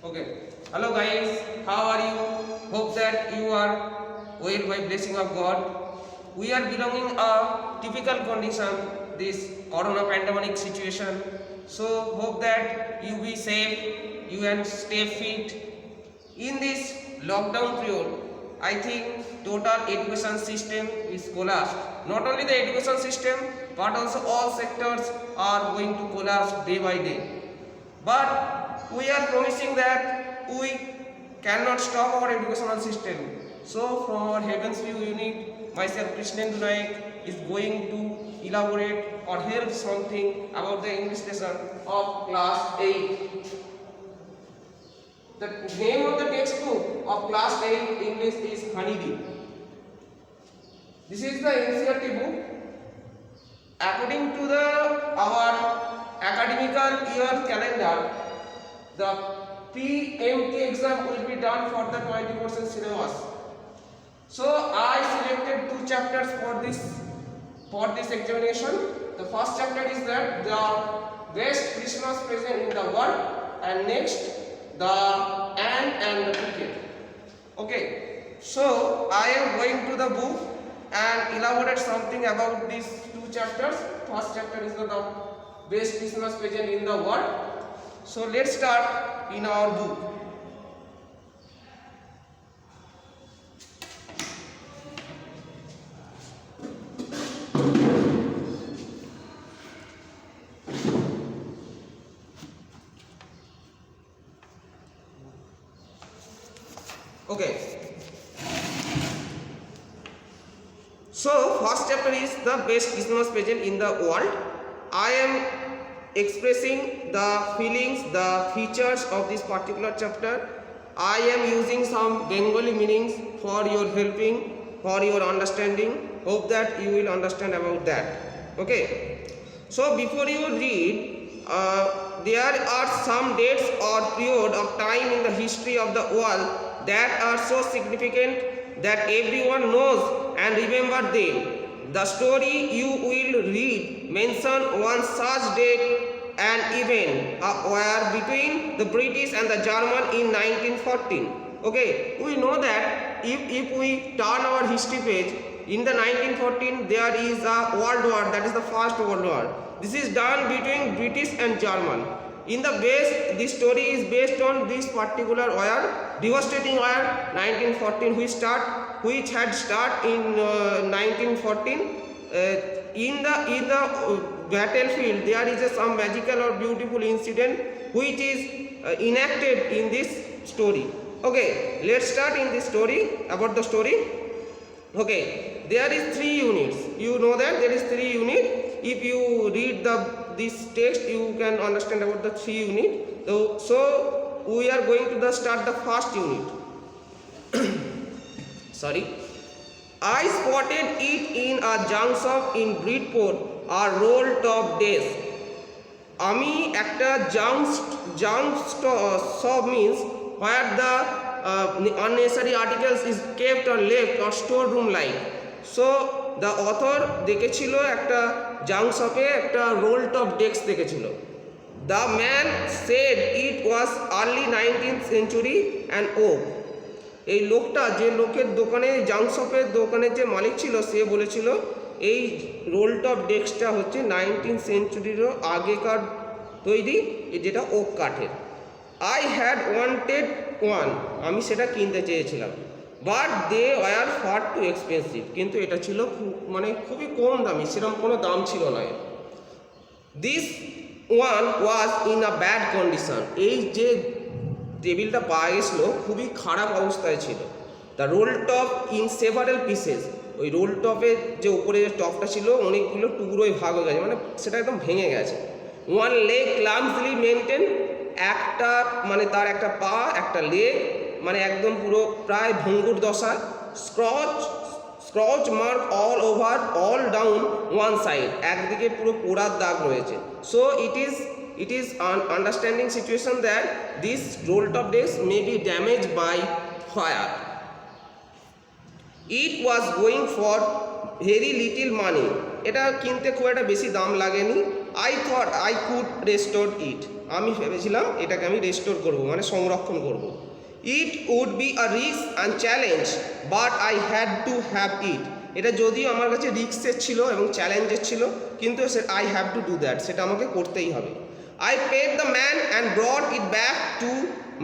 Okay. Hello guys, how are you? Hope that you are well by blessing of God. We are belonging a typical condition, this corona pandemic situation. So hope that you be safe, you and stay fit. In this lockdown period, I think total education system is collapsed. Not only the education system, but also all sectors are going to collapse day by day. But we are promising that we cannot stop our educational system. So from our Heavens View unit, myself Krishnan Naik is going to elaborate or help something about the English lesson of class 8. The name of the textbook of class 8 English is Honeybee. This is the NCERT book. According to our academical year calendar, the PMT exam will be done for the 20% syllabus. So I selected two chapters for this examination. The first chapter is that the best Christmas present in the world, and next the ant and the cricket. Okay, so I am going to the book and elaborate something about these two chapters. First chapter is the best Christmas present in the world. So let's start in our book. Okay. So first chapter is the best Christmas present in the world. I am expressing the feelings, the features of this particular chapter. I am using some Bengali meanings for your helping, for your understanding. Hope that you will understand about that. Okay. So before you read, there are some dates or period of time in the history of the world that are so significant that everyone knows and remember them. The story you will read mention one such date and event were between the British and the German in 1914. Okay, we know that if we turn our history page, in the 1914 there is a world war, that is the first world war. This is done between British and German. In the base, this story is based on this particular war, devastating war 1914, which had started in 1914. In the battlefield, there is some magical or beautiful incident which is enacted in this story. Okay, let's start in this story, about the story. Okay, there is 3 units. You know that there is 3 units. If you read this text, you can understand about the 3 units. So we are going to start the first unit. Sorry. I spotted it in a junk shop in Bridport, a roll top desk. Ami ekta junk shop means where the unnecessary articles is kept or left or storeroom like. So the author দেখেছিল একটা junk shop এ একটা roll top desk দেখেছিল. The man said it was early 19th century and oak. এই লোকটা, যে লোকের দোকানে junk শপের দোকানের যে মালিক ছিল, সে বলেছিল এই রোল টপ ডেস্কটা হচ্ছে 19th সেঞ্চুরিরও আগেকার তৈরি, যেটা ওক কাঠের। আই হ্যাড ওয়ান্টেড ওয়ান, আমি সেটা কিনতে চেয়েছিলাম। But they were far too expensive, কিন্তু এটা ছিল মানে খুবই কম দামি, সেরকম কোনো দাম ছিল না। This one was in a bad condition, এই যে টেবিলটা পাওয়া গেছিলো খুবই খারাপ অবস্থায় ছিল। The roll top in several pieces, ওই রোল টপের যে উপরে যে টপটা ছিল অনেকগুলো টুকরোয় ভাগ হয়ে গেছে, মানে সেটা একদম ভেঙে গেছে। ওয়ান লেগ ক্লামসলি মেনটেন, একটা মানে তার একটা পা একটা লেগ মানে একদম পুরো প্রায় ভঙ্গুর দশা। Scotch mark all over all down one side, একদিকে পুরো পোড়ার দাগ রয়েছে। So it is an understanding situation that this roll top desk may be damaged by fire. It was going for very little money, এটা কিনতে খুব একটা বেশি দাম লাগেনি। I thought I could restore it, আমি ভেবেছিলাম এটাকে আমি রেস্টোর করব, মানে সংরক্ষণ করব। It would be a risk and challenge but I had to have it. এটা যদিও আমার কাছে রিস্কের ছিল এবং চ্যালেঞ্জের ছিল, কিন্তু I have to do that, সেটা আমাকে করতেই হবে। I paid the man and brought it back to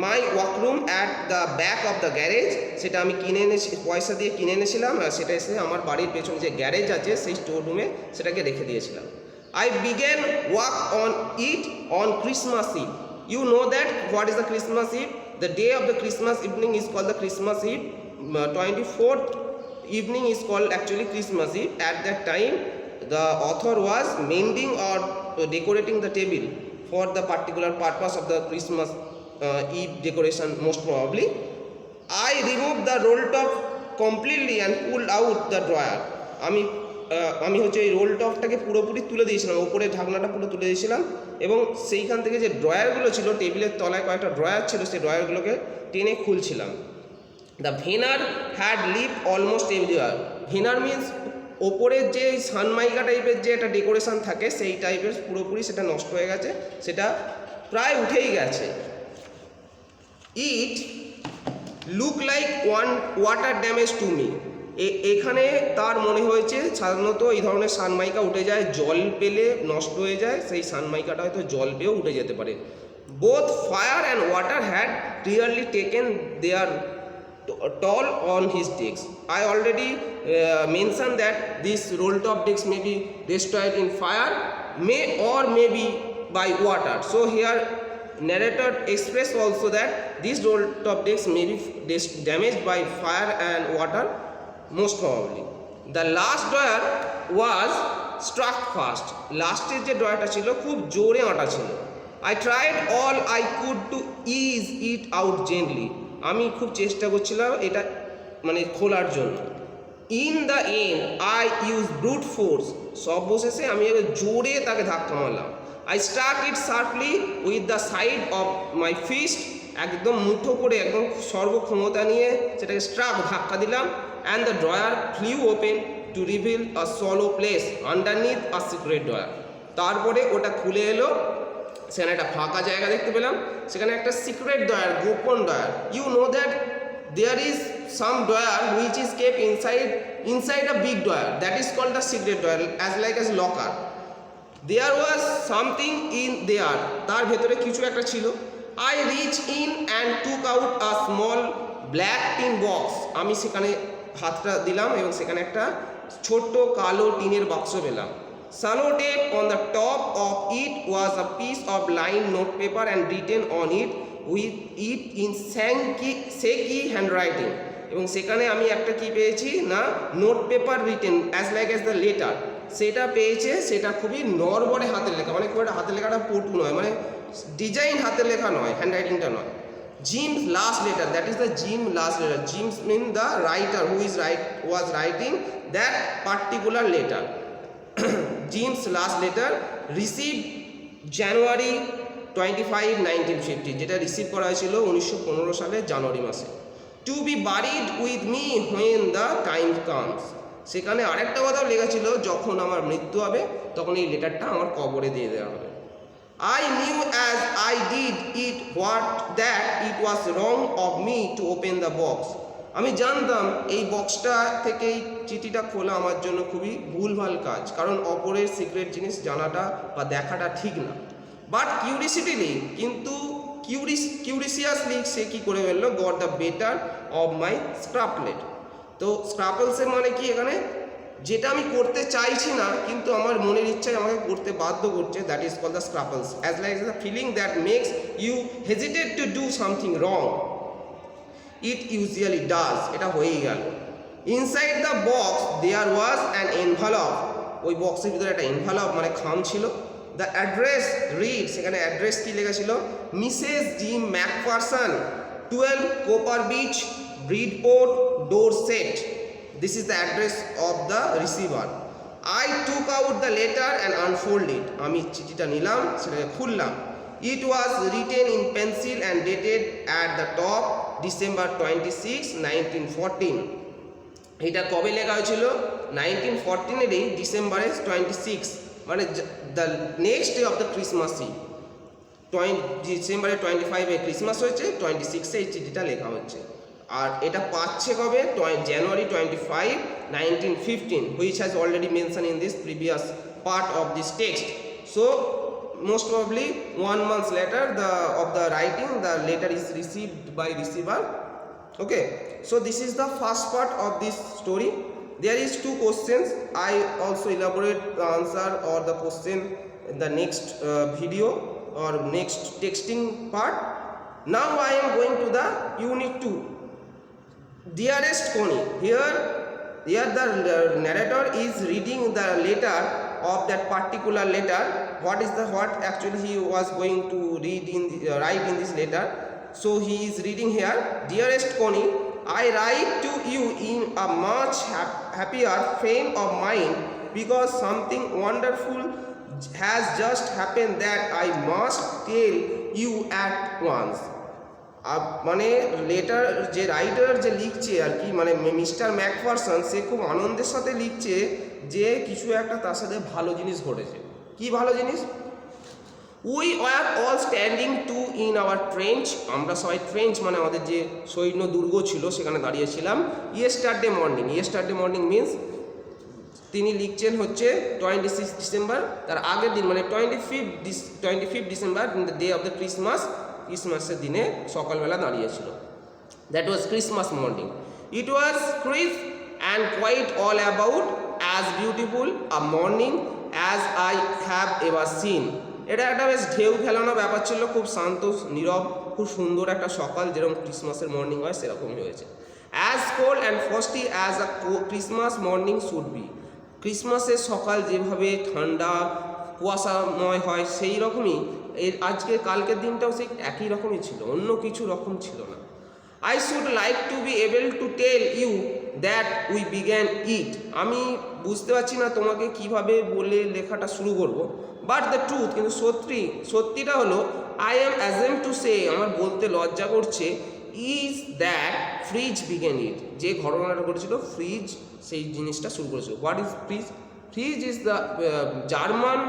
my workroom at the back of the garage. সেটা আমি কিনে এনেছি, পয়সা দিয়ে কিনে এনেছিলাম, আর সেটা এসে আমার বাড়ির পেছনে যে গ্যারেজ আছে সেই স্টোর রুমে সেটাকে রেখে দিয়েছিলাম। I began work on it on Christmas Eve. You know that what is the Christmas Eve? The day of the Christmas evening is called the Christmas Eve. 24th evening is called actually Christmas Eve. At that time, the author was mending or decorating the table for the particular purpose of the Christmas Eve decoration, most probably. I removed the roll top completely and pulled out the drawer. আমি হচ্ছে এই role টপটাকে পুরোপুরি তুলে দিয়েছিলাম, ওপরে ঢাকনাটা পুরো তুলে দিয়েছিলাম, এবং সেইখান থেকে যে ড্রয়ারগুলো ছিল, টেবিলের তলায় কয়েকটা ড্রয়ার ছিল, সেই ড্রয়ারগুলোকে টেনে খুলছিলাম। The veneer had leave almost everywhere. Veneer means ওপরের যে সানমাইকা টাইপের যে একটা ডেকোরেশন থাকে, সেই টাইপের পুরোপুরি সেটা নষ্ট হয়ে গেছে, সেটা প্রায় উঠেই গেছে। ইট look like water damage to me. এখানে তার মনে হয়েছে সাধারণত এই ধরনের সানমাইকা উঠে যায়, জল পেলে নষ্ট হয়ে যায়, সেই সানমাইকাটা হয়তো জল পেয়েও উঠে যেতে পারে। Both fire and water had clearly taken their toll on his decks. I already mentioned that this roll top decks may be destroyed in fire, may be by water. So here narrator expressed also that these roll top decks may be damaged by fire and water, most probably. The last drawer was struck fast. লাস্টের যে ড্রয়ারটা ছিল খুব জোরে আটা ছিল। I tried all I could to ease it out gently. আমি খুব চেষ্টা করছিলাম এটা মানে খোলার জন্য। In the end I use brute force. সব বসেছে আমি জোরে তাকে ধাক্কা মারলাম। I struck it sharply with the side of my fist. একদম মুঠো করে একদম সর্বক্ষমতা নিয়ে সেটাকে ধাক্কা দিলাম। And the drawer flew open to reveal a hollow place underneath a secret drawer. তারপরে ওটা খুলে এলো, সেখানে একটা ফাঁকা জায়গা দেখতে পেলাম, সেখানে একটা সিক্রেট ড্রয়ার, গোপন drawer. You know that there is some drawer which is kept inside a big drawer, that is called the secret drawer as like as locker. There was something in there, তার ভেতরে কিছু একটা ছিল। I reach in and took out a small black tin box. আমি সেখানে হাতটা দিলাম এবং সেখানে একটা ছোট্ট কালো টিনের বাক্স পেলাম। Sellotape on the top of it was a piece of lined notepaper and written on it with it in shaky handwriting. এবং সেখানে আমি একটা কি পেয়েছি না, note paper written as like as the letter, সেটা পেয়েছে। সেটা খুবই নড়বড়ে হাতের লেখা, মানে খুব একটা হাতের লেখাটা পটু নয়, মানে ডিজাইন হাতের লেখা নয়, হ্যান্ডরাইটিংটা নয়। Jim's last letter, that is the Jim last letter. Jim means the writer who was writing that particular letter. Jim's last letter received January 25, 1950, যেটা রিসিভ করা হয়েছিল 1915 সালের জানুয়ারি মাসে। To be buried with me when the time comes. সেখানে আরেকটা কথাও লেখা ছিল, যখন আমার মৃত্যু হবে তখন এই লেটারটা আমার কবরে দিয়ে দেওয়া হবে। I knew as I did it that it was wrong of me to open the box. আমি জানতাম এই বক্সটা থেকে এই চিঠিটা খোলা আমার জন্য খুবই ভুলভাল কাজ, কারণ অপরের সিক্রেট জিনিস জানাটা বা দেখাটা ঠিক না। বাট কিউরিসিটিলি, কিন্তু কিউরিসিয়াসলি সে কী করে ফেললো, got the better of my scruples. তো স্ক্রাপলসের মানে কি, এখানে যেটা আমি করতে চাইছি না কিন্তু আমার মনের ইচ্ছায় আমাকে করতে বাধ্য করছে, that is called the scruples. As like the feeling that makes you hesitate to do something wrong, it usually does. এটা হয়েই গেল। Inside the box there was an envelope. ওই বক্সের ভিতরে একটা এনভেলপ মানে খাম ছিল। দ্য অ্যাড্রেস রিড, সেখানে অ্যাড্রেস কী লেখা ছিল, Mrs Jim McPherson, 12 Copper Beach, Bridport, Dorset. This is the address of the receiver. I took out the letter and unfolded it. আমি চিঠিটা নিলাম, সেটাকে খুললাম। It was written in pencil and dated at the top December 26, 1914. এটা কবে লেখা হয়েছিল, 1914-এরই ডিসেম্বরের 26, মানে the next day of the Christmas Eve. ডিসেম্বরের 25-এ ক্রিসমাস হয়েছে, 26-এ এই চিঠিটা লেখা হচ্ছে। আর এটা পাচ্ছে কবে? January 25, 1915, which has already mentioned in this previous part of this text. So most probably 1 month later of the writing, the letter is received by receiver. Okay, so this is the first part of this story. There is 2 questions. I also elaborate the answer or the question in the next video or next texting part. Now I am going to the unit 2. Dearest Connie, here the narrator is reading the letter of that particular letter. What actually he was going to write in this letter. So he is reading here, Dearest Connie, I write to you in a much happier frame of mind because something wonderful has just happened that I must tell you at once. মানে letter যে writer যে লিখছে আর কি, মানে mister Macpherson, সে খুব আনন্দের সাথে লিখছে যে কিছু একটা তার সাথে ভালো জিনিস ঘটেছে। কি ভালো জিনিস? We are all standing to in our trench, আমরা সবাই ট্রেঞ্চ মানে আমাদের যে সৈন্য দুর্গ ছিল সেখানে দাঁড়িয়েছিলাম। ইয়েস্টারডে মর্নিং মিনস তিনি লিখছেন হচ্ছে 26 ডিসেম্বর, তার আগের দিন মানে 25 ডিসেম্বর, দ্য ডে অফ দ্য ক্রিসমাসের দিনে সকালবেলা দাঁড়িয়েছিল। That was Christmas morning. It was crisp and quiet all about as beautiful a morning as I have ever seen. এটা একটা বেশ ঢেউ খেলানো ব্যাপার ছিল, খুব শান্ত নীরব, খুব সুন্দর একটা সকাল, যেরকম ক্রিসমাসের মর্নিং হয় সেরকমই হয়েছে। As cold and frosty as a Christmas morning should be, ক্রিসমাসের সকাল যেভাবে ঠান্ডা কুয়াশাময় হয় সেই রকমই কালকের দিনটাও সেই একই রকমই ছিল, অন্য কিছু রকম ছিল না। I should like to be able to tell you that we began it, আমি বুঝতে পারছি না তোমাকে কিভাবে বলে লেখাটা শুরু করব। বাট দ্য ট্রুথ, কিন্তু সত্যিটা হলো, আই অ্যাম অ্যাজেম টু সে, আমার বলতে লজ্জা করছে, ইজ দ্যাট ফ্রিজ বিগ্যান ইট, যে ঘটনাটা ঘটেছিল ফ্রিজ সেই জিনিসটা শুরু করেছিল। What is fridge? Fries is the German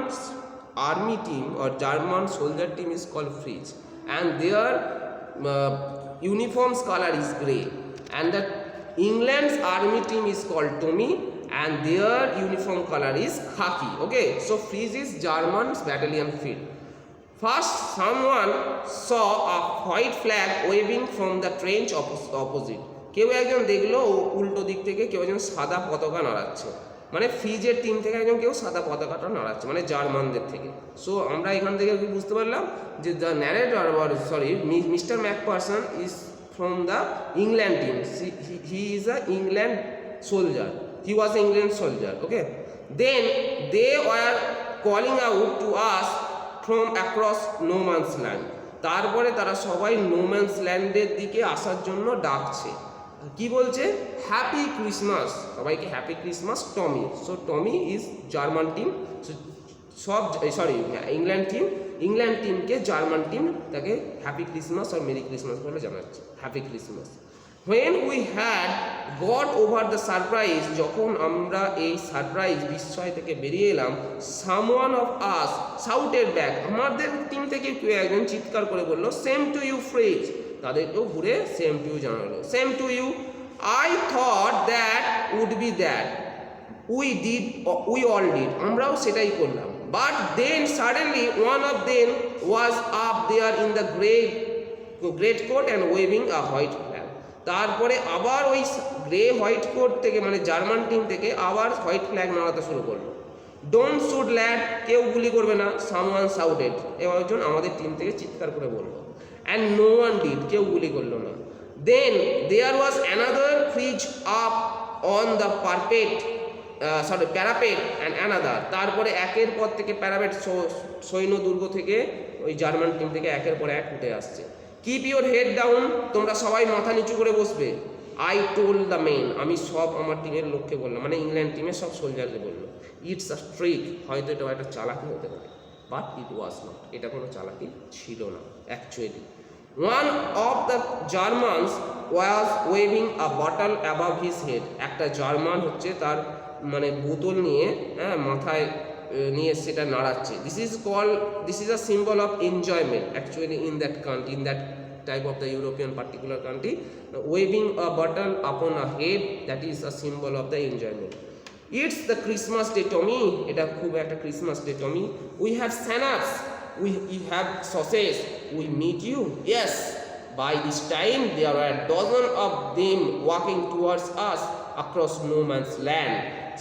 army team or German soldier team is called Fries, and their uniform's color is grey, and the England's army team is called Tommy, and their uniform color is khaki. Okay, so Fries is German's battalion field. First, someone saw a white flag waving from the trench opposite. কেউ একজন দেখলো উল্টো দিক থেকে কেউ একজন সাদা পতাকা নাড়াচ্ছে, মানে ফ্রিজের টিম থেকে একজন কেউ সাদা পতাকাটা নাড়াচ্ছে, মানে জার্মানদের থেকে। সো আমরা এখান থেকে বুঝতে পারলাম যে the narrator Mister McPherson is from the England team, he is a England soldier, he was a England soldier. Okay, then they were calling out to us from across no man's land, তারপরে তারা সবাই no man's ল্যান্ডের দিকে আসার জন্য ডাকছে। কি বলছে? Happy Christmas, সবাইকে happy Christmas Tommy. So Tommy is German team, England টিমকে জার্মান টিম তাকে হ্যাপি ক্রিসমাস আর মেরি ক্রিসমাস বলে জানাচ্ছে, happy Christmas. When we had got over the surprise, যখন আমরা এই সারপ্রাইজ বিস্ময় থেকে বেরিয়ে এলাম, someone of us shouted back, আমাদের টিম থেকে কেউ একজন চিৎকার করে বলল, সেম টু ইউ ফ্রিজ, তাদেরকেও ঘুরে সেম টু ইউ জানালো, same to you, I thought that would be that, we all did, আমরাও সেটাই করলাম। But then suddenly one of them was up there in the greatcoat and waving a white flag, তারপরে আবার ওই grey white coat থেকে মানে German team থেকে আবার হোয়াইট ফ্ল্যাগ নাড়াতে শুরু করলো। ডোন্ট শুট ল্যাড, কেউ গুলি করবে না, সামওয়ান শাউটেড, একজন আমাদের টিম থেকে চিৎকার করে বললো। And no one did, কেউ গুলি করলো না। Then there was another fridge up on the parapet and another, তারপরে একের পর থেকে প্যারাপেট সৈন্য দুর্গ থেকে ওই জার্মান টিম থেকে একের পর এক উঠে আসছে। কিপ ইউর হেড ডাউন, তোমরা সবাই মাথা নিচু করে বসবে। আই টোল্ড দ্য মেন, আমি সব আমার টিমের লোককে বললাম, মানে ইংল্যান্ড টিমের সব সোলজারকে বললো। ইটস আ ট্রিক, হয়তো এটা একটা চালাকি হতে পারে, বাট ইট ওয়াজ নট, এটা কোনো চালাকি ছিল না actually. One of the Germans was waving a bottle above his head, একটা জার্মান হচ্ছে তার মানে বোতল নিয়ে মাথায় নিয়ে সেটা নাড়াচ্ছে। This is a symbol of enjoyment actually in that country, in that type of the European particular country. Waving a bottle upon a head, that is a symbol of the enjoyment. It's the Christmas day Tommy, এটা খুব একটা Christmas day Tommy. We have Santas, we have sausages, we meet you. Yes, by this time there are a dozen of them walking towards us across no man's land.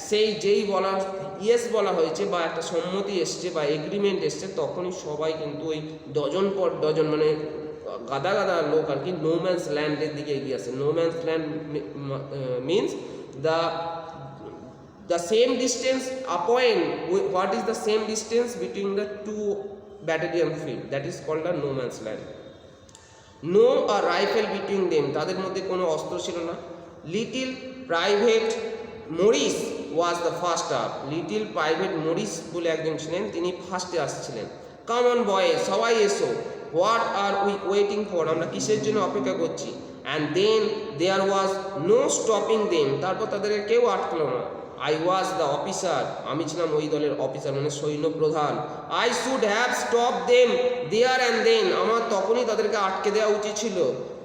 সেই যেই বলা yes বলা হয়েছে বা একটা সম্মতি এসছে বা এগ্রিমেন্ট এসছে, তখনই সবাই কিন্তু ওই ডজন পর ডজন মানে গাদা গাদা লোক আর কি নো ম্যানস ল্যান্ডের দিকে এগিয়ে আসে। No man's land means the same distance upon what is the same distance between the two battalion field, that is called a no man's land. No a rifle between them, তাদের মধ্যে কোনো অস্ত্র ছিল না। Little Private Morris was the first up, little Private Morris বলে একজন ছিলেন, তিনি ফার্স্টে আসছিলেন। কাম অন বয়, সবাই এসো। What are we waiting for, আমরা কিসের জন্য অপেক্ষা করছি। And then there was no stopping them, তারপর তাদেরকে কেউ আটকলো না। আই ওয়াজ দ্য অফিসার, আমি ছিলাম ওই দলের অফিসার মানে সৈন্য প্রধান। I should have stop them there and then, আমার তখনই তাদেরকে আটকে দেওয়া উচিত ছিল।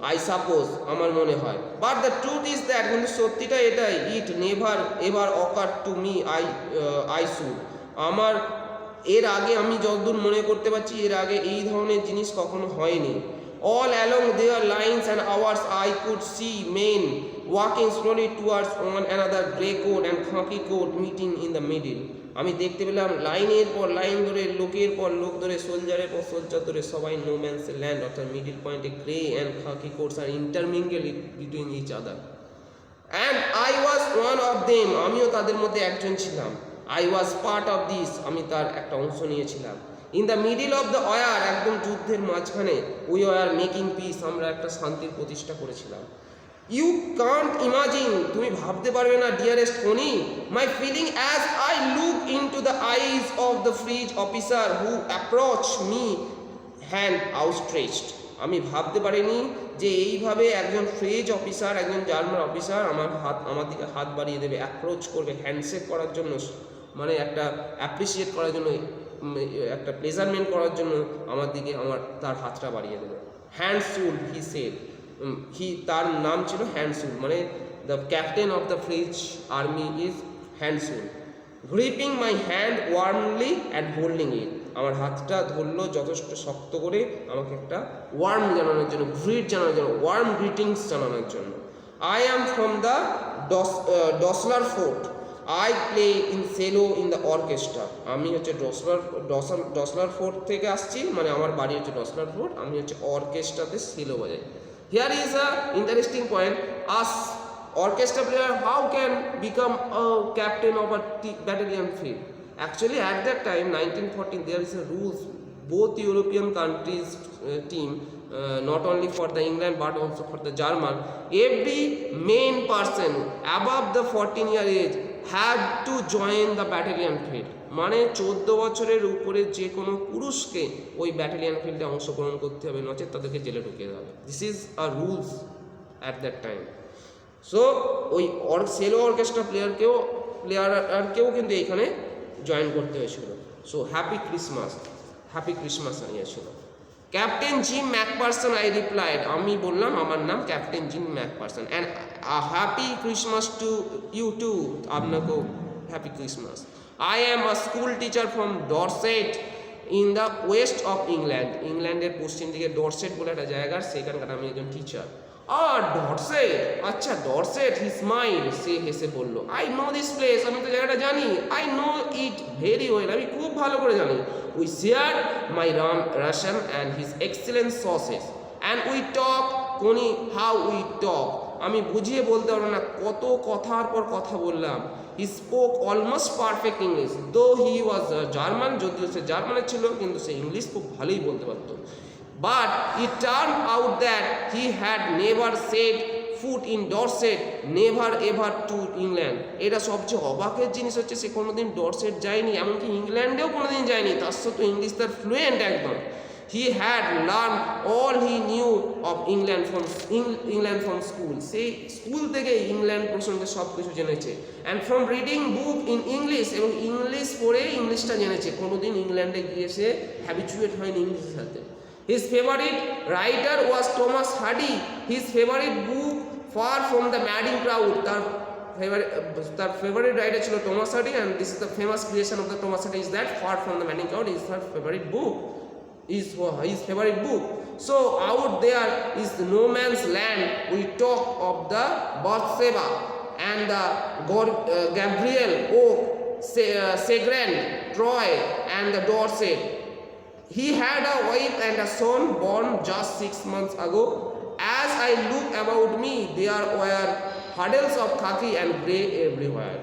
আই সাপোজ, আমার মনে হয়। But the truth is that, কিন্তু সত্যিটা এটাই, it never ever ochre to me I should, আমার এর আগে আমি যতদূর মনে করতে পারছি এর আগে এই ধরনের জিনিস কখনো হয়নি। All along their lines and hours I could see men walking slowly towards one another, grey coat and khaki coat meeting in the middle. আমি দেখতে পেলাম লাইনের পর লাইন ধরে, লোকের পর লোক ধরে, সোলজারের পর সোলজার ধরে সবাই নো ম্যানস ল্যান্ড অর্থাৎ মিডিল পয়েন্টে grey and khaki coats are intermingle between each other. And I was one of them, আমিও তাদের মধ্যে একজন ছিলাম। I was part of this, আমি তার একটা অংশ নিয়েছিলাম। In the middle of the war, একদম যুদ্ধের মাঝখানে, উই ওয়ার মেকিং পিস, আমরা একটা শান্তির প্রতিষ্ঠা করেছিলাম। ইউ কান্ট ইমাজিন, তুমি ভাবতে পারবে না dearest Fanny, my feeling as I look into the eyes of the Fritz officer who approach me hand outstretched, আমি ভাবতে পারিনি যে এইভাবে একজন ফ্রেঞ্চ অফিসার, একজন জার্মান অফিসার আমার দিকে হাত বাড়িয়ে দেবে, অ্যাপ্রোচ করবে, হ্যান্ডশেক করার জন্য, মানে একটা অ্যাপ্রিসিয়েট করার জন্য, একটা প্লেজারমেন্ট করার জন্য আমার দিকে তার হাতটা বাড়িয়ে দেবে। হ্যান্ডসুল হি সেড, তার নাম ছিল হ্যান্ডসুল, মানে the captain of the French army is হ্যান্ডসুল। Gripping my hand warmly and holding it, আমার হাতটা ধরলো যথেষ্ট শক্ত করে, আমাকে একটা ওয়ার্ম জানানোর জন্য, গ্রিট জানানোর জন্য, ওয়ার্ম গ্রিটিংস জানানোর জন্য। I am from the Dusseldorf, I play in cello in the orchestra, আমি হচ্ছে ডসলার ফোর্ট থেকে আসছি, মানে আমার বাড়ি হচ্ছে ডসলার ফোর্ট, আমি হচ্ছে অর্কেস্ট্রাতে সেলো বাজাই। Here is a interesting point, us orchestra player how can become a captain of a battalion field. Actually at that time 1914 there is a rules, both European countries team, not only for the England but also for the German, every main person above the 14-year age had to join the battalion field, মানে 14 বছরের উপরে যে কোনো পুরুষকে ওই battalion ফিল্ডে অংশগ্রহণ করতে হবে, নচেত তাদেরকে জেলে ঢুকিয়ে দেওয়া হবে। This is a rules at that time. So ওই সেলো অর্কেস্ট্রা প্লেয়ারকেও কিন্তু এইখানে জয়েন করতে হয়েছিল। সো হ্যাপি ক্রিসমাস জানিয়েছিল। Captain Jim McPherson, I replied, আমি বললাম আমার নাম captain Jim McPherson, and happy Christmas to you too, আপনাকেও happy Christmas. I am a school teacher from Dorset in the west of England, ইংল্যান্ডের পশ্চিম দিকে Dorset বলে একটা জায়গা, সেখানকার আমি একজন টিচার। ডরসেট, আচ্ছা ডরসেট, হি স্মাইল, সে হেসে বলল, আই নো দিস প্লেস, আমি তো জায়গাটা জানি, I know it very well, আমি খুব ভালো করে জানি। We share my ration and his excellent sausages and we talk, কোনি হাউ উই টক, আমি বুঝিয়ে বলতে পারবো না কত কথার পর কথা বললাম। He spoke almost perfect English, দো হি ওয়াজ জার্মান, যদিও সে জার্মানের ছিল কিন্তু সে ইংলিশ খুব ভালোই বলতে পারতো। But it turned out that he had never set foot in Dorset, never ever to England. এটা সবচেয়ে অবাকের জিনিস হচ্ছে সে কোনোদিন ডরসেট যায়নি, এমনকি ইংল্যান্ডেও কোনোদিন যায়নি, তার সাথে ইংলিশ তার ফ্লুয়েন্ট একদম। He had learned all he knew of England from school. সেই স্কুল থেকে ইংল্যান্ড প্রসঙ্গে সব কিছু জেনেছে। And from reading book in English, এবং ইংলিশ পড়ে ইংলিশটা জেনেছে। কোনোদিন ইংল্যান্ডে গিয়ে সে হ্যাবিচুয়েট হয়নি ইংলিশের সাথে। His favorite writer was Thomas Hardy. His favorite book Far from the Madding Crowd. তার ফেভারিট রাইটার ছিল Thomas Hardy, and this is the famous creation of the Thomas Hardy is that Far from the Madding Crowd is her favourite book, is his favorite book. So out there is no man's land. We talk of the Bathsheba and the Gabriel Oak, Segran, Troy and the Dorset. He had a wife and a son born just 6 months ago. As I look about me, there were puddles of khaki and grey everywhere.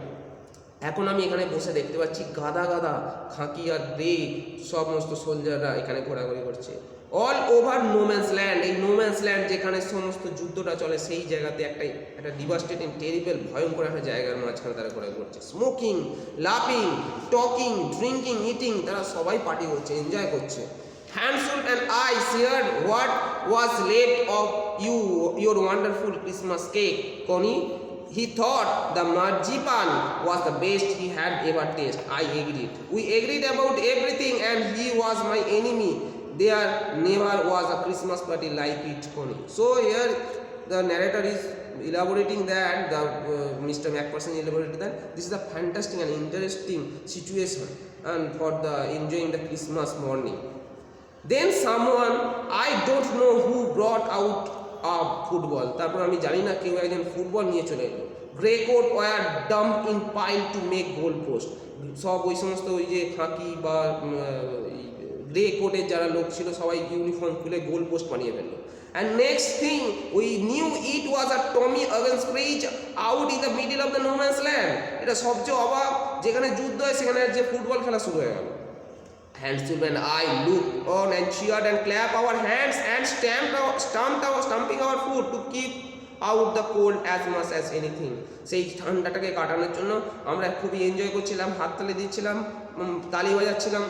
এখন আমি এখানে বসে দেখতে পাচ্ছি গাদা গাদা খাকি আর grey সমস্ত সোলজাররা এখানে ঘোরাঘুরি করছে। অল ওভার নোম্যান্স ল্যান্ড, এই নোম্যান্স ল্যান্ড যেখানে সমস্ত যুদ্ধটা চলে সেই জায়গাতে একটা ডিভাস্টেটিং টেরিবল ভয়ঙ্কর একটা জায়গার মাঝখানে তারা ঘোরাঘুরি করছে। স্মোকিং, লাফিং, টকিং, ড্রিঙ্কিং, ইটিং, তারা সবাই পার্টি করছে, এনজয় করছে। Hansel and I shared what was left of your wonderful Christmas cake, Connie. He thought the marzipan was the best he had ever tasted. I agreed. We agreed about everything, and he was my enemy. There never was a Christmas party like it, Connie. So here the narrator is elaborating that Mr. Macpherson elaborated that this is a fantastic and interesting situation and for the enjoying the Christmas morning. Then someone, I don't know who, brought out football. তারপর আমি জানি না কেউ একজন football নিয়ে চলে এলো। Grey coat were dump in pile to make goal post, সব ওই সমস্ত ওই যে খাকি বা গ্রে কোটের যারা লোক ছিল সবাই ইউনিফর্ম খুলে গোল পোস্ট বানিয়ে ফেললো। And next thing we knew it was a Tommy against Fritz out in the middle of the no man's land. এটা সবচেয়ে অবাক, যেখানে যুদ্ধ হয় সেখানে যে ফুটবল খেলা শুরু হয়ে গেল। Hansel and I looked on and cheered and clapped our hands and stamping our foot to keep out the cold as much as anything. সেই ঠান্ডাটাকে কাটানোর জন্য আমরা খুবই এনজয় করছিলাম, হাততালি দিচ্ছিলাম, তালি বাজাচ্ছিলাম,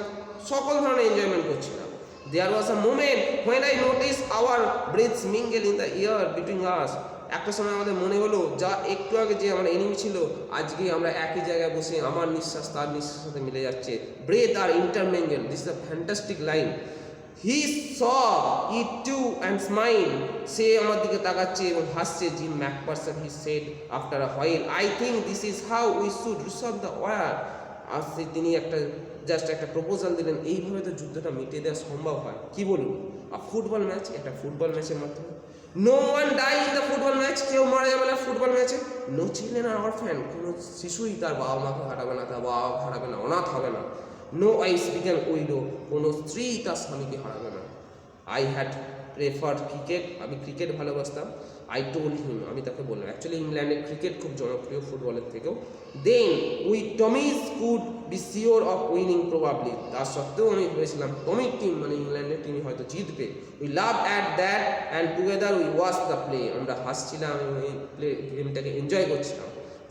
সকল ধরনের এনজয়মেন্ট করছিলাম। There was a moment when I noticed our breaths mingle in the air between us. একটা সময় আমাদের মনে হলো যা একটু আগে যে আমার এনিমি ছিল আজকে আমরা একই জায়গায় বসে আমার নিঃশ্বাস তার নিঃশ্বাসের সাথে মিলে যাচ্ছে। Breath are intermingle, this is a fantastic line. He saw it too and smile, সে আমার দিকে তাকাচ্ছে এবং হাসছে। Jim McPherson he said after a while, I think this is how we should resolve the war. আর তিনি একটা proposal দিলেন, এইভাবে তো যুদ্ধটা মিটিয়ে দেওয়া সম্ভব হয়। কি বলুন, ফুটবল ম্যাচ, একটা ফুটবল ম্যাচের মাধ্যমে। No one die in the football match, কেউ মারা যাবে না ফুটবল ম্যাচে। নো চিলড্রেন আর অরফ্যান, কোনো শিশুই তার বাবা মাকে হারাবে না, তার বাবা হারাবে না, অনাথ হবে না। নো ওয়াইফ বিকেম উইডো, কোনো স্ত্রী তার স্বামীকে হারাবে না। আই হ্যাড প্রেফার্ড ক্রিকেট, আমি ক্রিকেট ভালোবাসতাম। আই টোল্ড হিম, আমি তাকে বললাম। অ্যাকচুয়ালি ইংল্যান্ডে ক্রিকেট খুব জনপ্রিয় ফুটবলের থেকেও। Then we Tommies could be sure of winning probably, তার সত্ত্বেও আমি ভেবেছিলাম টমির টিম মানে ইংল্যান্ডের টিমই হয়তো জিতবে। We love at that and together we watch the play, আমরা হাসছিলাম, এই প্লে গেমটাকে এনজয় করছিলাম।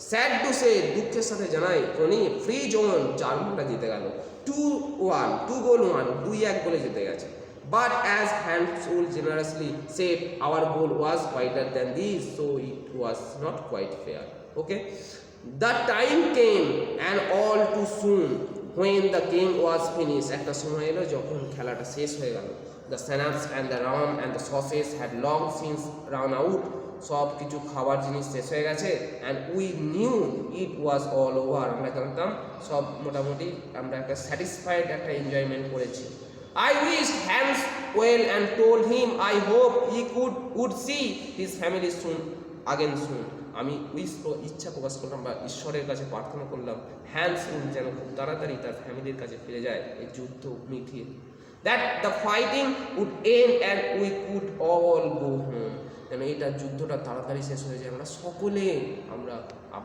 স্যাড টু সে, দুঃখের সাথে জানাই কোনি ফ্রি জোন জার্মানরা জিতে গেল 2-1, 2-1, 2-1 গোলে জিতে গেছে। But as Hansel generously said, our goal was wider than this, so it was not quite fair. Okay? The time came, and all too soon, when the game was finished. একটা সময় এলো যখন খেলাটা শেষ হয়ে গেল। The snaps and the rum and the sauces had long since run out. সব কিছু খাবার জিনিস শেষ হয়ে গেছে। And we knew it was all over, আমরা জানতাম সব মোটামুটি আমরা একটা স্যাটিসফাইড একটা এনজয়মেন্ট করেছি। I wished Hans well and told him I hope he would see his family again soon. আমি ইচ্ছা প্রকাশ করলাম বা ঈশ্বরের কাছে প্রার্থনা করলাম হ্যান্স যেন খুব তাড়াতাড়ি তার ফ্যামিলির কাছে ফিরে যায় এই যুদ্ধ মিটিয়ে। That the fighting would end and we could all go home. যেন এটা যুদ্ধটা তাড়াতাড়ি শেষ হয়ে যায়, আমরা সকলে আমরা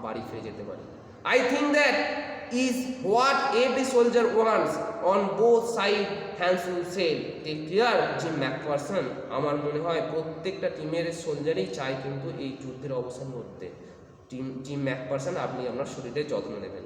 বাড়ি ফিরে যেতে পারি। I think that is what every soldier wants on both sides, Hansel said. Take care, Jim Macpherson. আমার মনে হয় প্রত্যেকটা টিমের সোলজারই চায় কিন্তু এই যুদ্ধের অবসান করতে। জিম ম্যাকপারসন, আপনি আপনার শরীরের যত্ন নেবেন।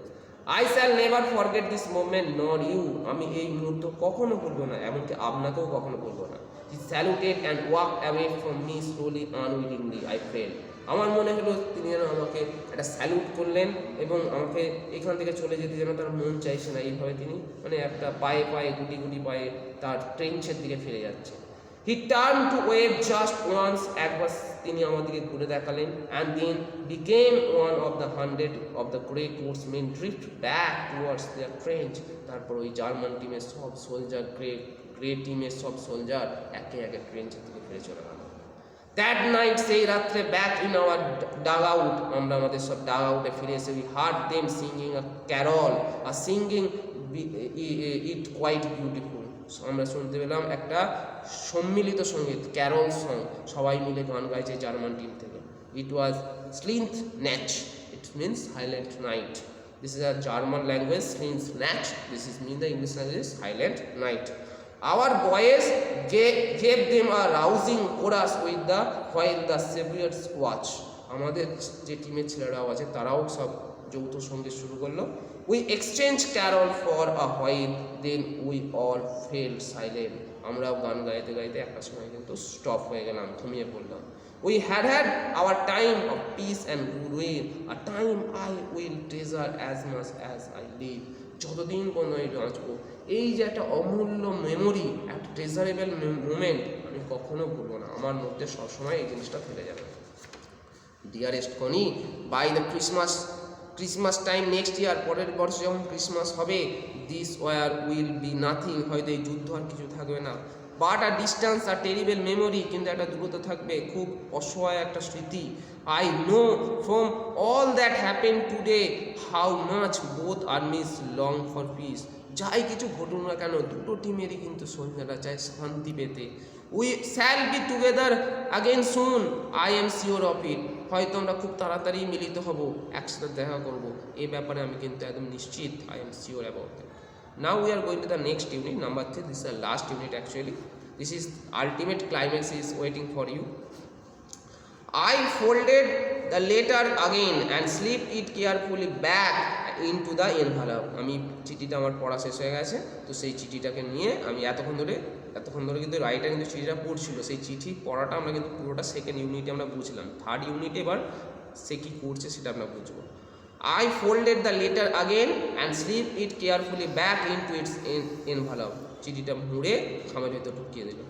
I shall never forget this moment নর ইউ, আমি এই মুহূর্ত কখনো ভুলবো না, এমনকি আপনাকেও কখনো ভুলবো না। He saluted and walk away from me slowly unwillingly I fell, আমার মনে হলো তিনি যেন আমাকে একটা স্যালুট করলেন এবং আমাকে এখান থেকে চলে যেতে যেন তার মন চাইছে না, এইভাবে তিনি মানে একটা পায়ে পায়ে গুটি গুটি পায়ে তার ট্রেঞ্চের দিকে ফিরে যাচ্ছে। He turn to wave just once, একবার তিনি আমাদেরকে ঘুরে দেখালেন, and then became one of the 100 of the great warsmen drift back towards their trench. তারপর ওই জার্মান টিমের সব সোলজার, গ্রেট টিমের সব সোলজার একে একে ট্রেঞ্চের দিকে ফিরে চলে গেল। দ্যাট নাইট, সেই রাত্রে, back in our dugout, আমরা আমাদের সব ডাগ আউটে ফিরে এসে we heard them singing a carol, আর সিঙ্গিং ইট কোয়াইট বিউটিফুল, আমরা শুনতে পেলাম একটা সম্মিলিত সঙ্গীত, ক্যারল সং, সবাই মিলে গান গাইছে জার্মান টিম থেকে। ইট ওয়াজ স্লিন্থ ন্যাচ, it means highland night. This is a German language, স্লিন্থ ন্যাচ, this is mean the English language highland night. Our boys gave them a rousing chorus with the while the Saviors watch, আমাদের যে টিমের ছেলেরাও আছে তারাও সব যৌথ সঙ্গীত শুরু করলো। We exchange carol for a while, then we all fell silent, আমরাও গান গাইতে গাইতে একটা সময় কিন্তু স্টপ হয়ে গেলাম, থমিয়ে পড়লাম। We had our time of peace and goodwill, a time I will treasure as much as I live, যতদিন পর্যন্ত আমি বাঁচবো এই যে একটা অমূল্য মেমোরি, একটা ট্রেজারেবল মোমেন্ট আমি কখনো ভুলবো না, আমার মধ্যে সবসময় এই জিনিসটা থেকে যাবে। Dearest Connie, by the Christmas time next year, পরের বর্ষে যখন ক্রিসমাস হবে, this war will be nothing, হয়তো এই যুদ্ধ আর কিছু থাকবে না, বাট আর ডিস্টেন্স আর টেরিবল মেমোরি, কিন্তু একটা দূরত্ব থাকবে, খুব অসহায় একটা স্মৃতি। I know from all that happen today how much both armies long for peace, যাই কিছু ঘটুক না কেন দুটো টিমেরই কিন্তু সৈন্যরা চায় শান্তি পেতে। We shall be together again soon, I am sure of it, হয়তো আমরা খুব তাড়াতাড়ি মিলিত হব, একসাথে দেখা করব, এই ব্যাপারে আমি কিন্তু একদম নিশ্চিত, I am sure about that. Now we are going to the next unit, number 3. This is the last unit actually. This is ultimate climax is waiting for you. I folded the letter again and slipped it carefully back into the envelope. আমি চিঠিটা আমার পড়া শেষ হয়ে গেছে, তো সেই চিঠিটাকে নিয়ে আমি এতক্ষণ ধরে কিন্তু রাইটার কিন্তু চিঠিটা পড়ছিল, সেই চিঠি পড়াটা আমরা কিন্তু পুরোটা সেকেন্ড ইউনিটে আমরা বুঝলাম, থার্ড ইউনিটে এবার সে কী করছে সেটা আমরা বুঝবো। I folded the letter again and slipped it carefully back into its envelope. চিঠিটা মুড়ে খামের ভেতর ঢুকিয়ে দিল।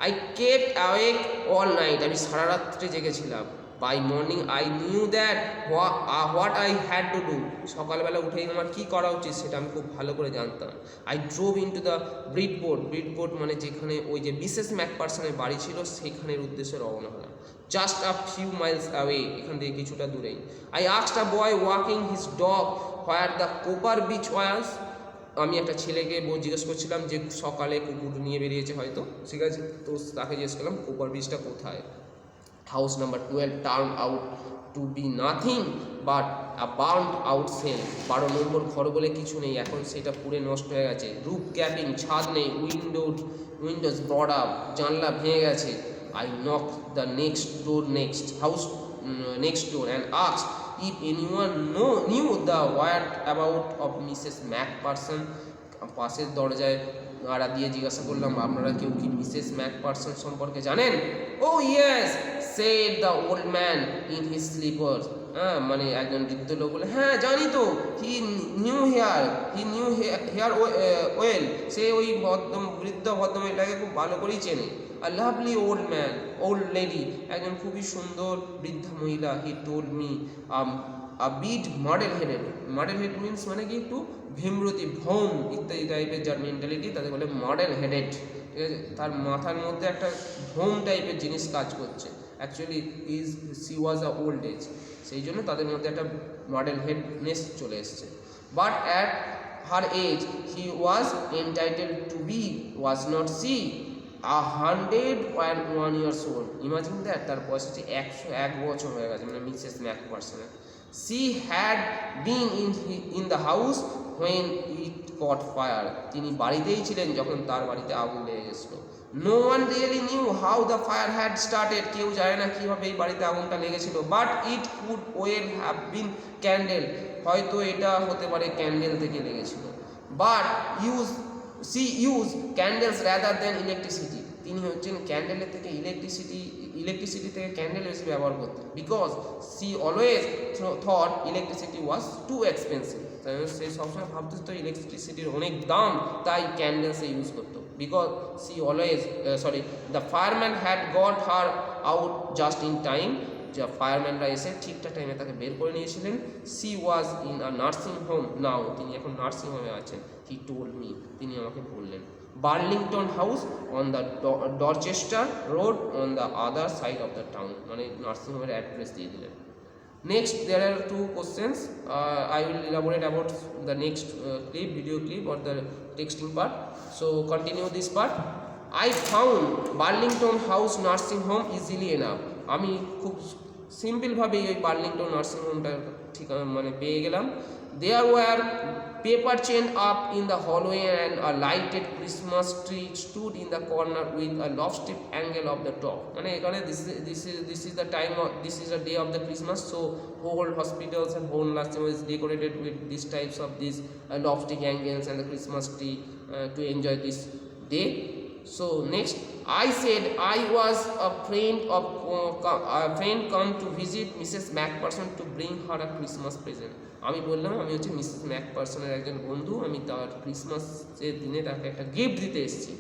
I kept awake all night. আমি সারা রাত্রে জেগেছিলাম। By morning I knew that what I had to do. সকালবেলা উঠেই আমার কী করা উচিত সেটা আমি খুব ভালো করে জানতাম। I drove into the Bridport মানে যেখানে ওই যে মিসেস ম্যাকপারসনের বাড়ি ছিল সেখানের উদ্দেশ্যে রওনা হলাম। Just a few miles away, এখান থেকে কিছুটা দূরেই। I asked a boy walking his dog where the Copper Beach was. আমি একটা ছেলেকে জিজ্ঞেস করছিলাম যে সকালে কুকুর নিয়ে বেরিয়েছে হয়তো, ঠিক আছে, তো তাকে জিজ্ঞেস করলাম কোপার বিচটা কোথায়। House number 12 turn out to be nothing but a burned out shell, 12 number ঘর বলে কিছু নেই, এখন সেটা পুরে নষ্ট হয়ে গেছে। রুফ ক্যাপিং, ছাদ নেই, উইন্ডোজ ব্রড আপ, জানলা ভেঙে গেছে। I knocked the next door and asked if anyone knew the whereabouts of Mrs. MacPherson. পাশের দরজায় নাড়া দিয়ে জিজ্ঞাসা করলাম, আপনারা কেউ কি মিসেস ম্যাকপারসন সম্পর্কে জানেন? Oh yes, said the old man in his slippers. মানে একজন বৃদ্ধ লোক বলে, হ্যাঁ জানি তো, হি নিউ হেয়ার ওয়েল, সে ওই বৃদ্ধ ভদ্রমহিলাকে খুব ভালো করেই চেনে। A lovely old lady, একজন খুবই সুন্দর বৃদ্ধা মহিলা। He told me a bit muddle headed means মানে কি একটু ভীমরতি, ভৌম ইত্যাদি টাইপের যার মেন্টালিটি তাদের বলে মডেল হেডেড, ঠিক আছে, তার মাথার মধ্যে একটা ভৌম টাইপের জিনিস কাজ করছে। Actually she was a old age, সেই জন্য তাদের মধ্যে একটা মডেল হেডনেস চলে এসছে। But at her age he was entitled to be, was not she 101 years old. Imagine that, তার বয়স হচ্ছে 101 বছর হয়ে গেছে, মানে মিসেস ম্যাকপারসনের। She had been in the house when it caught fire. তিনি বাড়িতেই ছিলেন যখন তার বাড়িতে আগুন লেগে গেছিল। No one really knew how the fire had started, কেউ জানে না কীভাবে এই বাড়িতে আগুনটা লেগেছিল। But it could well have been candle, হয়তো এটা হতে পারে ক্যান্ডেল থেকে লেগেছিল। But use candles rather than electricity, তিনি হচ্ছেন ক্যান্ডেলের থেকে ইলেকট্রিসিটি থেকে ক্যান্ডেল বেশি ব্যবহার করতেন। Because she always thought electricity was too expensive, সে সবসময় ভাবতো তো ইলেকট্রিসিটির অনেক দাম, তাই ক্যান্ডেল সে ইউজ করতো। Because she always the fireman had got her out just in time, যা ফায়ারম্যানরা এসে ঠিকঠাক টাইমে তাকে বের করে নিয়েছিলেন। She was in a nursing home now, তিনি এখন নার্সিং হোমে আছেন। হি টোল্ড মি, তিনি আমাকে বললেন। Burlington house on the Dorchester road on the other side of the town, মানে নার্সিং হোমের অ্যাড্রেস দিয়ে দিলেন। Next, there are two questions. I will elaborate about the next video clip or the texting part. So continue this part. I found Burlington House nursing home easily enough. আমি খুব সিম্পলভাবে এই Burlington nursing হোমটা ঠিক মানে পেয়ে গেলাম। There were paper chained up in the hallway and a lighted Christmas tree stood in the corner with a lofty angle of the top. মানে এখানে this is the time of, this is a day of the Christmas, so whole hospitals and whole nursing home is decorated with these types of these lofty angles and the Christmas tree to enjoy this day. So next, I said I was a friend come to visit Mrs. Macpherson to bring her a Christmas present. আমি বললাম আমি হচ্ছে Mrs ম্যাকপারসনের একজন বন্ধু, আমি তার ক্রিসমাসের দিনে তাকে একটা গিফট দিতে এসেছি।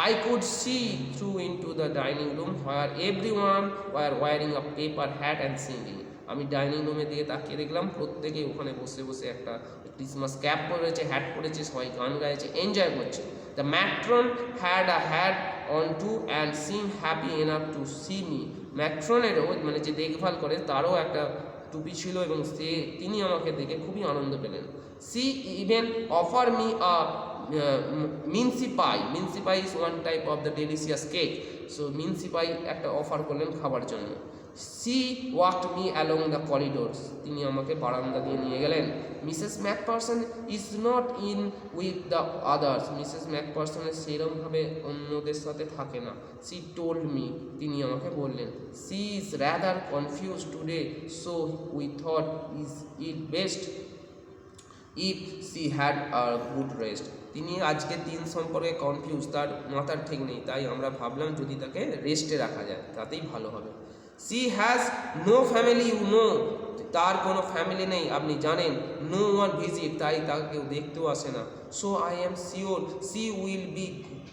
I could see through into the dining room where everyone were wearing a paper hat and singing. আমি ডাইনিং রুমে দিয়ে তাকিয়ে দেখলাম প্রত্যেকে ওখানে বসে বসে একটা ক্রিসমাস ক্যাপ পরেছে, হ্যাট পরেছে, সবাই গান গাইছে, এনজয় করছে। The matron had a hat on too and seemed happy enough to see me. ম্যাট্রনেরও মানে যে দেখভাল করে তারও একটা টুপি ছিল এবং তিনি আমাকে দেখে খুবই আনন্দ পেলেন। She even offer me a mince pie, mince pie is one type of the delicious cake, so mince pie একটা অফার করলেন খাবার জন্য। She walked me along the corridors, তিনি আমাকে বারান্দা দিয়ে নিয়ে গেলেন। Mrs McPherson is not in with the others, মিসেস ম্যাকপারসনের সেরকমভাবে অন্যদের সাথে থাকে না। সি টোল্ড মি, তিনি আমাকে বললেন। She is rather confuse today, so we thought is it best if she had a good rest, তিনি আজকে দিন সম্পর্কে কনফিউজ, তার মাথার ঠিক নেই, তাই আমরা ভাবলাম যদি তাকে রেস্টে রাখা যায় তাতেই ভালো হবে। She has no family, you know, তার কোনো ফ্যামিলি নেই আপনি জানেন। নো ওয়ান ভিজিট, তাই তাকে কেউ দেখতেও আসে না। So I am sure she will be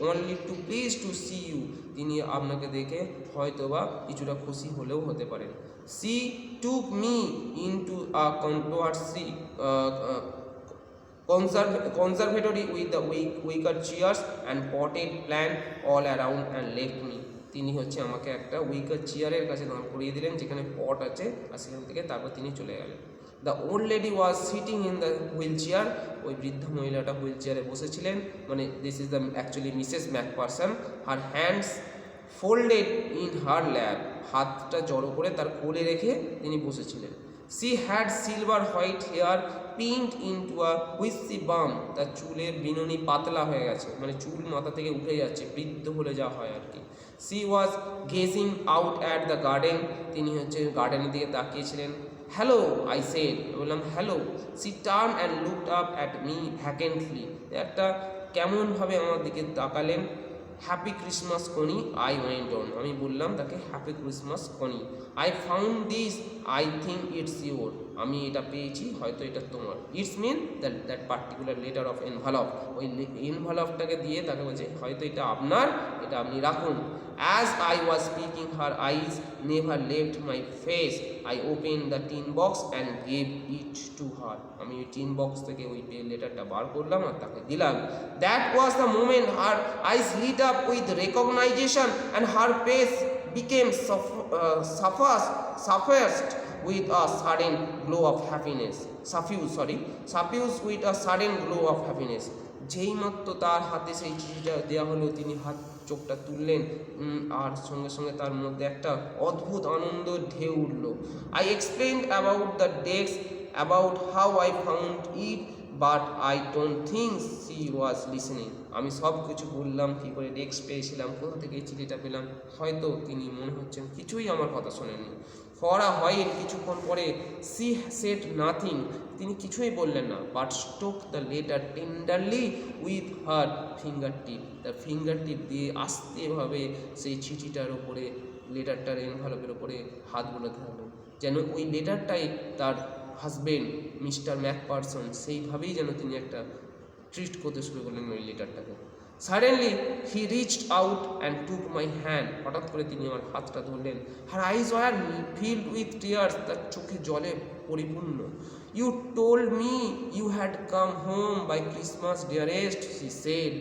only too please to see you, তিনি আপনাকে দেখে হয়তো বা কিছুটা খুশি হলেও হতে পারেন। C took me in to a controversy conservatory with the wicker chairs and potted plant all around and left me, তিনি হচ্ছে আমাকে একটা উইকার চেয়ারের কাছে দাঁড় করিয়ে দিলেন যেখানে পট আছে, আর সেখান থেকে তারপর তিনি চলে গেলেন। The old lady was sitting in the wheel chair, ওই বৃদ্ধা মহিলাটা হুইল চেয়ারে বসেছিলেন, মানে this is the actually Mrs McPherson. Her hands folded in her lap, হাতটা জড়ো করে তার কোলে রেখে তিনি বসেছিলেন। She had silver white hair pinned into a wispy bun, তার চুলের বিনুনি পাতলা হয়ে গেছে, মানে চুল মাথা থেকে উঠে যাচ্ছে, বৃদ্ধ হলে যা হয় আর কি। She was gazing out at the garden, তিনি হচ্ছে গার্ডেনের দিকে তাকিয়েছিলেন। হ্যালো আই সেড, বললাম hello. She turn and looked up at me vacantly, একটা কেমনভাবে আমার দিকে তাকালেন। Happy Christmas Connie, I went on, আমি বললাম তাকে happy Christmas Connie. I found this, I think it's your, আমি এটা পেয়েছি, হয়তো এটা তোমার। It's mean that particular letter of envelope, ওই এনভালভটাকে দিয়ে তাকে বলছে হয়তো এটা আপনার, এটা আপনি রাখুন। As I was speaking her eyes never left my face, I open the tin box and gave it to her, আমি ওই টিন বক্স থেকে ওই লেটারটা বার করলাম আর তাকে দিলাম। That was the moment her eyes lit up with recognition and her face became suffused with a sudden glow of happiness, suffused with a sudden glow of happiness, যেই মাত্র তার হাতে সেই চিঠিটা দেওয়া হলো তিনি চোখটা তুললেন আর সঙ্গে সঙ্গে তার মধ্যে একটা অদ্ভুত আনন্দ ঢেউ উঠল। I explained about the desk, about how I found it, but I don't think she was listening, আমি সব কিছু বললাম, কী করে ডেস্ক পেয়েছিলাম, কোথা থেকে এই চিঠিটা পেলাম। হয়তো তিনি মনে হচ্ছেন কিছুই আমার কথা শোনেননি। ফর আ হোয়াইল, কিছুক্ষণ পরে, সি সেড নাথিং, তিনি কিছুই বললেন না, but stoke the letter tenderly with her finger tip, তার ফিঙ্গার টিপ দিয়ে আস্তেভাবে সেই চিঠিটার ওপরে, লেটারটার এনভেলপের ওপরে হাত বোলাতে থাকলেন, যেন ওই লেটারটাই তার হাজবেন্ড মিস্টার ম্যাকপারসন, সেইভাবেই যেন তিনি একটা ট্রিট করতে শুরু করলেন ওই লেটারটাকে। Suddenly he reached out and took my hand, হঠাৎ করে তিনি আমার হাতটা ধরলেন। Her eyes were filled with tears, তার চোখে জলে পরিপূর্ণ। You told me you had come home by Christmas dearest, she said.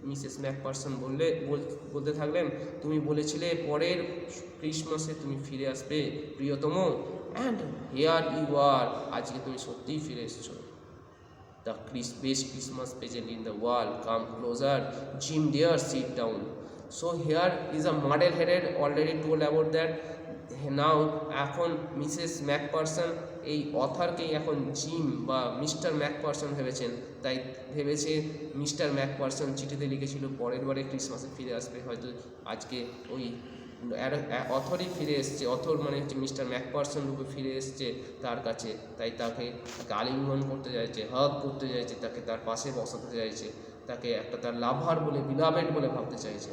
Mrs McPherson বলতে থাকলেন, তুমি বলেছিলে পরের ক্রিসমাসে তুমি ফিরে আসবে প্রিয়তম, অ্যান্ড হেয়ার ইউ আর, আজকে তুমি সত্যিই ফিরে এসেছো। The best Christmas present in the world, come closer, Jim dear, sit down. So here is a model headed, already told about that. Now এখন মিসেস ম্যাকপারসন এই অথারকেই এখন জিম বা মিস্টার ম্যাকপারসন ভেবেছেন, তাই ভেবেছে মিস্টার ম্যাকপারসন চিঠিতে লিখেছিল পরের বারে ক্রিসমাসে ফিরে আসবে, হয়তো আজকে ওই অথরই ফিরে এসছে, অথর মানে হচ্ছে মিস্টার ম্যাকপারসন রূপে ফিরে এসছে তার কাছে, তাই তাকে আলিঙ্গন করতে চাইছে, হাগ করতে চাইছে, তাকে তার পাশে বসাতে চাইছে, তাকে একটা তার লাভার বলে, বিলাভেড বলে ভাবতে চাইছে।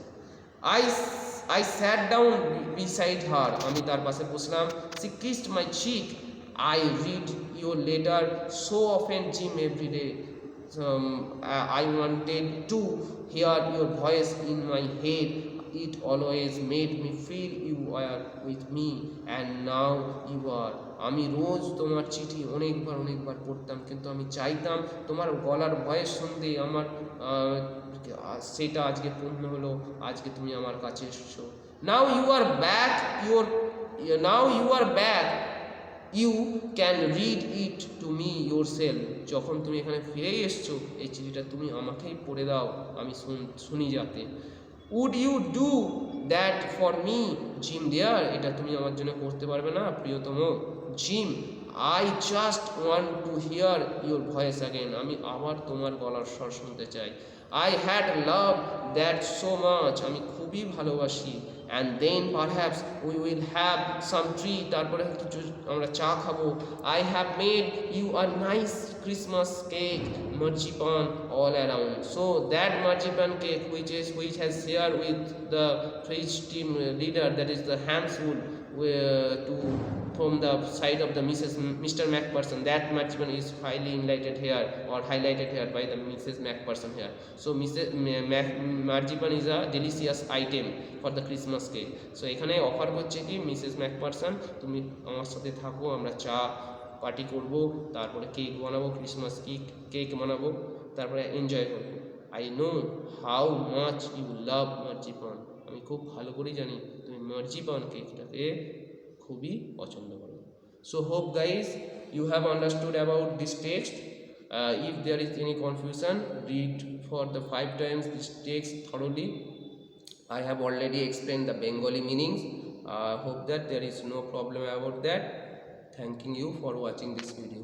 I sat down beside her, আমি তার পাশে বসলাম। She kissed my cheek. I read your letter so often, Jim, every day. I wanted to hear your voice in my head. It always made me feel you were with me, and now you are. আমি রোজ তোমার চিঠি অনেকবার পড়তাম, কিন্তু আমি চাইতাম তোমার গলার ভয়েস শুনতে, আমার সেটা আজকে পূর্ণ হলো, আজকে তুমি আমার কাছে এসেছো। Now you are back, you can read it to me yourself. যখন তুমি এখানে ফিরেই এসছো, এই চিঠিটা তুমি আমাকেই পড়ে দাও, আমি শুনি যাতে। Would you do that for me, Jim dear? এটা তুমি আমার জন্য করতে পারবে না প্রিয়তম? Jim, I just want to hear your voice again. আমি আবার তোমার গলার স্বর শুনতে চাই। I had loved that so much. আমি খুবই ভালোবাসি। And then perhaps we will have some tea. তারপরে কিছু আমরা চা খাবো। I have made you a nice Christmas cake, marzipan all around. So that marzipan cake which has shared with the French team leader, that is the Hamswood, from the side of the Mr. Macpherson, that marzipan is highly highlighted here by the Mrs. Macpherson here. So marzipan is a delicious item for the Christmas cake. So এখানে offer করছে কি, Mrs ম্যাকপারসন তুমি আমার সাথে থাকো, আমরা চা party করব, তারপরে কেক বানাবো, ক্রিসমাস কেক বানাবো, তারপরে এনজয় করবো। I know how much you love marzipan, আমি খুব ভালো করেই জানি তুমি মার্জিপান কেকটাকে খুবই পছন্দ করো। So hope guys you have understood about this text. If there is any confusion, read for the 5 times this text thoroughly. I have already explained the Bengali meanings. Hope that there is no problem about that. Thanking you for watching this video.